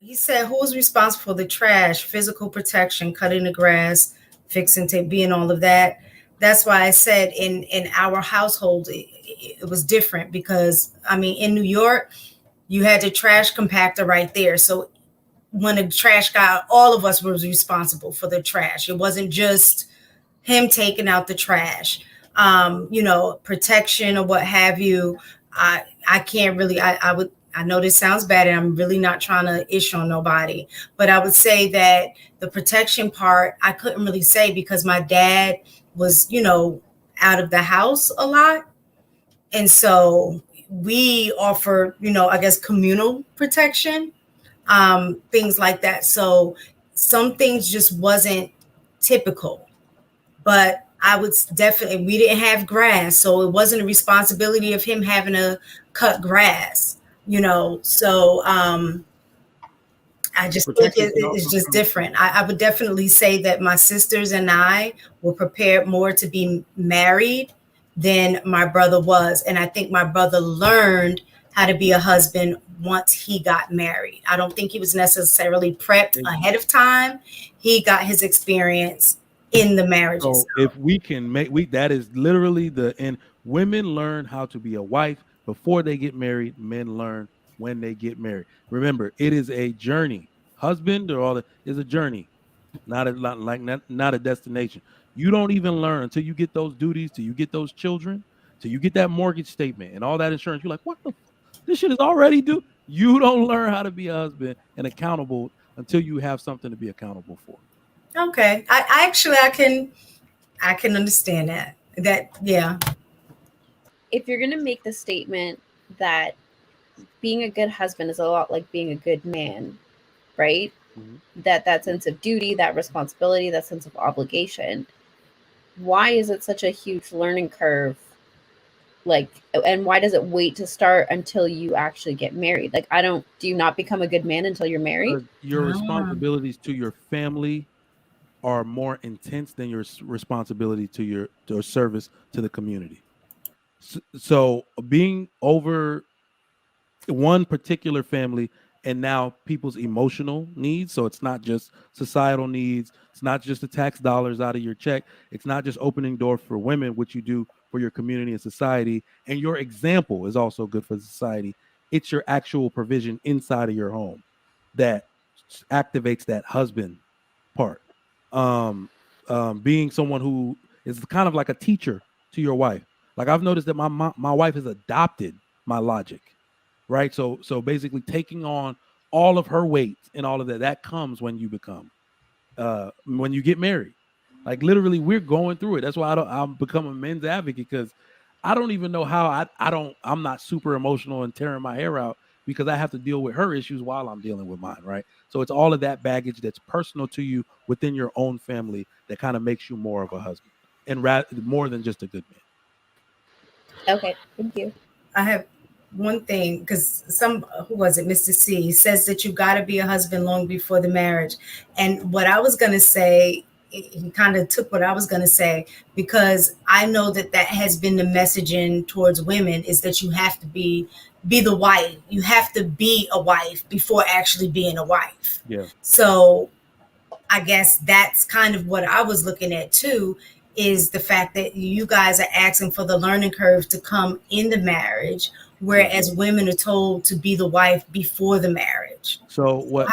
he said, who's responsible for the trash, physical protection, cutting the grass, fixing tape, being all of that? That's why I said in our household, it was different because, I mean, in New York, you had the trash compactor right there. So when the trash got, all of us was responsible for the trash. It wasn't just him taking out the trash. Protection or what have you. I can't really. I would. I know this sounds bad, and I'm really not trying to ish on nobody, but I would say that the protection part I couldn't really say because my dad was, out of the house a lot, and so we offer, I guess communal protection, things like that. So some things just wasn't typical, but I would definitely, we didn't have grass, so it wasn't a responsibility of him having to cut grass, So I just think it's just different. I would definitely say that my sisters and I were prepared more to be married than my brother was. And I think my brother learned how to be a husband once he got married. I don't think he was necessarily prepped ahead of time. He got his experience in the marriage. So if we can that is literally and women learn how to be a wife before they get married. Men learn when they get married. Remember, it is a journey. Husband or all that is a journey, not a destination. You don't even learn until you get those duties, till you get those children, till you get that mortgage statement and all that insurance. You're like, what the? This shit is already due. You don't learn how to be a husband and accountable until you have something to be accountable for. Okay, I can understand that. Yeah. If you're gonna make the statement that being a good husband is a lot like being a good man, right? Mm-hmm. That sense of duty, that responsibility, that sense of obligation. Why is it such a huge learning curve? And why does it wait to start until you actually get married? Do you not become a good man until you're married? Your responsibilities to your family are more intense than your responsibility to your service to the community. So being over one particular family and now people's emotional needs. So it's not just societal needs. It's not just the tax dollars out of your check. It's not just opening doors for women, which you do for your community and society. And your example is also good for society. It's your actual provision inside of your home that activates that husband part. Being someone who is kind of like a teacher to your wife. Like I've noticed that my wife has adopted my logic. Right. So basically taking on all of her weight and all of that comes when you when you get married. Like literally we're going through it. That's why I'm become a men's advocate, because I don't even know how I'm not super emotional and tearing my hair out because I have to deal with her issues while I'm dealing with mine. Right. So it's all of that baggage that's personal to you within your own family that kind of makes you more of a husband and more than just a good man. Okay. Thank you. I have one thing, because who was it, Mr. C, says that you got to be a husband long before the marriage. And what I was going to say, he kind of took what I was going to say, because I know that has been the messaging towards women, is that you have to be the wife. You have to be a wife before actually being a wife. Yeah. So I guess that's kind of what I was looking at too, is the fact that you guys are asking for the learning curve to come in the marriage, whereas women are told to be the wife before the marriage. So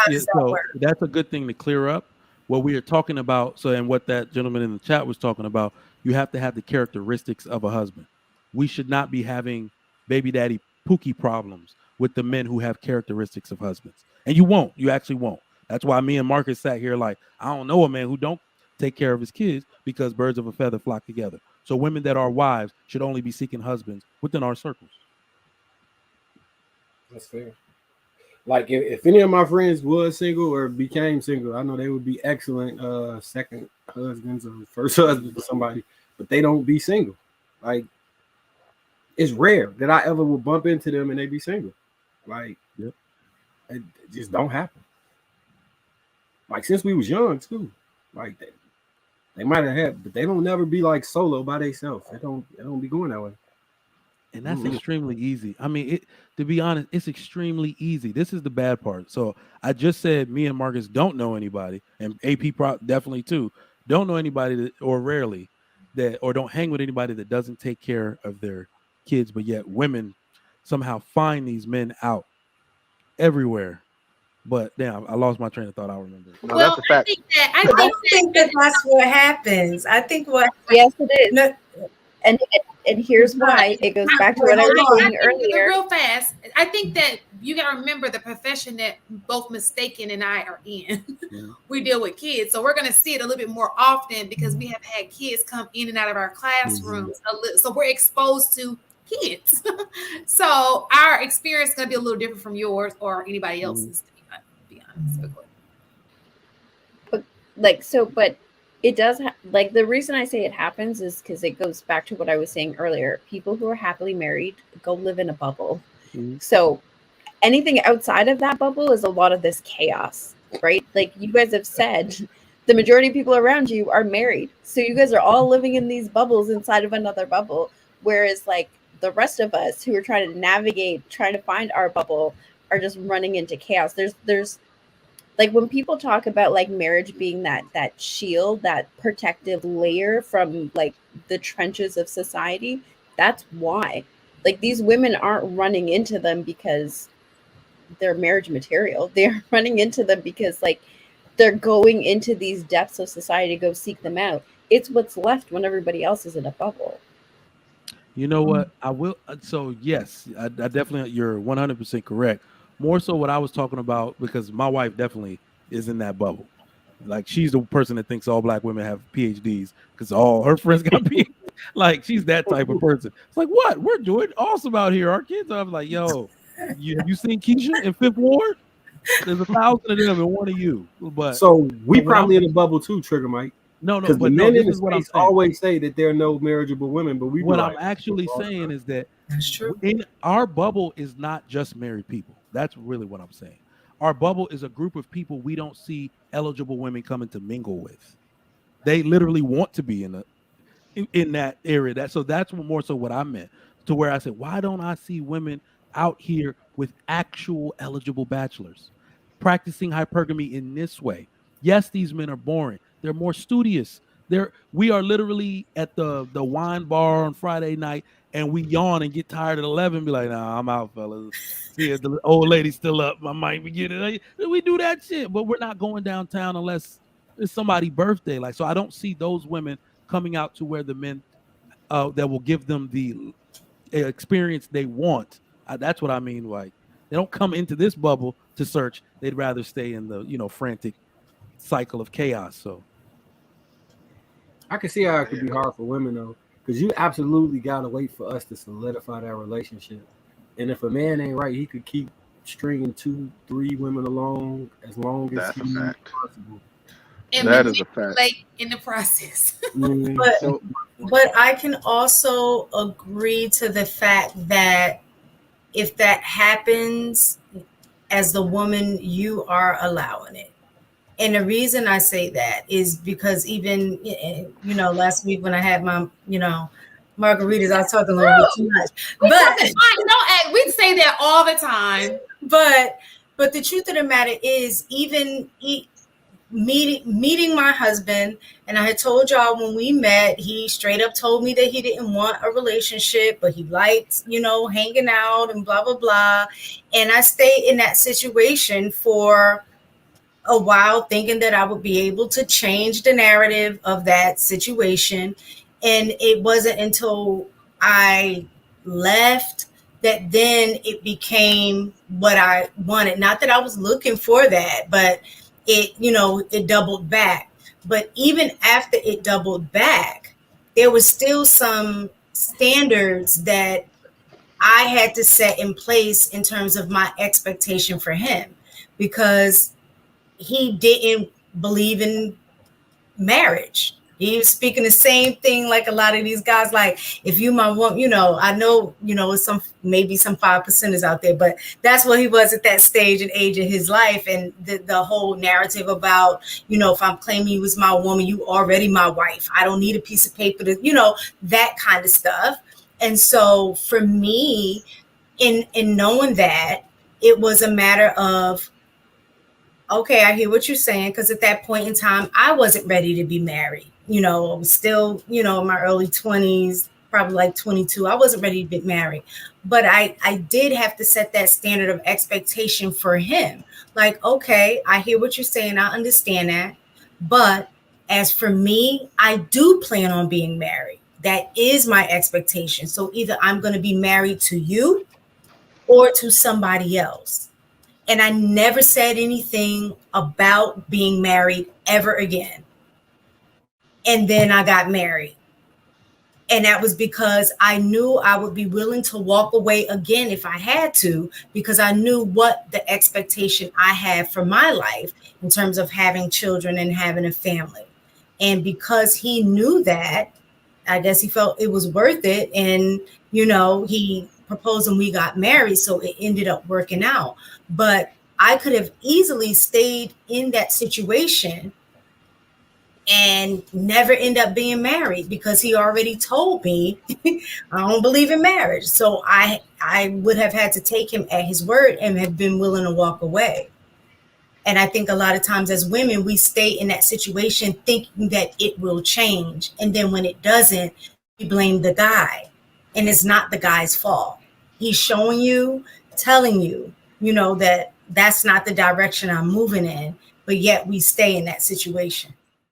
that's a good thing to clear up. What we are talking about, and what that gentleman in the chat was talking about, you have to have the characteristics of a husband. We should not be having baby daddy Pookie problems with the men who have characteristics of husbands. And you won't. You actually won't. That's why me and Marcus sat here like, I don't know a man who don't take care of his kids, because birds of a feather flock together. So women that are wives should only be seeking husbands within our circles. That's fair. Like if any of my friends was single or became single, I know they would be excellent second husbands or first husbands for somebody, but they don't be single. Like it's rare that I ever would bump into them and they be single. Like it just don't happen. Like since we was young too, like they might have had, but they don't never be like solo by themselves. They don't be going that way. And that's extremely easy. I mean, to be honest, it's extremely easy. This is the bad part. So I just said me and Marcus don't know anybody, and AP definitely too, don't know anybody that, or rarely that, or don't hang with anybody that doesn't take care of their kids, but yet women somehow find these men out everywhere. But damn, I lost my train of thought. I'll remember. No, that's a fact. I don't think that that's what happens. I think what Yes, it is. no, And here's why. It goes back to what I was saying earlier. Real fast, I think that you got to remember the profession that both Mistaken and I are in. Yeah. We deal with kids, so we're going to see it a little bit more often because we have had kids come in and out of our classrooms. So we're exposed to kids. So our experience is going to be a little different from yours or anybody else's, to be honest. But it does like the reason I say it happens is because it goes back to what I was saying earlier. People who are happily married go live in a bubble. So anything outside of that bubble is a lot of this chaos, right? Like you guys have said, the majority of people around you are married. So you guys are all living in these bubbles inside of another bubble. Whereas like the rest of us who are trying to navigate, trying to find our bubble are just running into chaos. There's like when people talk about like marriage being that shield, that protective layer from like the trenches of society, that's why. Like these women aren't running into them because they're marriage material. They're running into them because like they're going into these depths of society to go seek them out. It's what's left when everybody else is in a bubble. You know what? I will. So yes, I definitely, you're 100% correct. More so what I was talking about, because my wife definitely is in that bubble. Like she's the person that thinks all black women have PhDs because all her friends got PhDs. Like she's that type of person. It's like, what? We're doing awesome out here. Our kids are like, yo, you seen Keisha in Fifth Ward? There's 1,000 of them and one of you. But so we probably in a bubble too, Trigger Mike. No, because but the men in the is what I'm space saying. always say that there are no marriageable women, but what I'm actually saying is that that's true. In our bubble is not just married people. That's really what I'm saying. Our bubble is a group of people we don't see eligible women coming to mingle with. They literally want to be in that area. That's more so what I meant, to where I said, why don't I see women out here with actual eligible bachelors practicing hypergamy in this way? Yes, these men are boring. They're more studious. We are literally at the wine bar on Friday night, and we yawn and get tired at 11 and be like, nah, I'm out, fellas. See if the old lady's still up. I might be getting. We do that shit, but we're not going downtown unless it's somebody's birthday. Like, so I don't see those women coming out to where the men that will give them the experience they want. That's what I mean. Like, they don't come into this bubble to search. They'd rather stay in the frantic cycle of chaos. So I can see how it could be hard for women though, because you absolutely gotta wait for us to solidify that relationship. And if a man ain't right, he could keep stringing 2-3 women along as long as that's a fact. Possible. And that is a fact. Late in the process. But I can also agree to the fact that if that happens, as the woman, you are allowing it. And the reason I say that is because even, last week when I had my, margaritas, I was talking a little bit too much. We say that all the time. But the truth of the matter is, even meeting my husband, and I had told y'all when we met, he straight up told me that he didn't want a relationship, but he liked, hanging out and blah, blah, blah. And I stayed in that situation for a while, thinking that I would be able to change the narrative of that situation. And it wasn't until I left that then it became what I wanted. Not that I was looking for that, but it doubled back. But even after it doubled back, there was still some standards that I had to set in place in terms of my expectation for him, because he didn't believe in marriage. He was speaking the same thing like a lot of these guys, like, if you my woman, I know, maybe some 5%ers out there, but that's what he was at that stage and age of his life. And the whole narrative about, if I'm claiming you as my woman, you already my wife. I don't need a piece of paper to, that kind of stuff. And so for me, in knowing that, it was a matter of, okay, I hear what you're saying, because at that point in time, I wasn't ready to be married. You know, I was still, you know, in my early 20s, probably like 22. I wasn't ready to get married. But I did have to set that standard of expectation for him. Like, okay, I hear what you're saying. I understand that. But as for me, I do plan on being married. That is my expectation. So either I'm going to be married to you or to somebody else. And I never said anything about being married ever again. And then I got married. And that was because I knew I would be willing to walk away again if I had to, because I knew what the expectation I had for my life in terms of having children and having a family. And because he knew that, I guess he felt it was worth it. And, you know, he proposed and we got married. So it ended up working out. But I could have easily stayed in that situation and never end up being married, because he already told me I don't believe in marriage. So I would have had to take him at his word and have been willing to walk away. And I think a lot of times as women, we stay in that situation thinking that it will change. And then when it doesn't, we blame the guy. And it's not the guy's fault. He's showing you, telling you, you know, that that's not the direction I'm moving in, but yet we stay in that situation.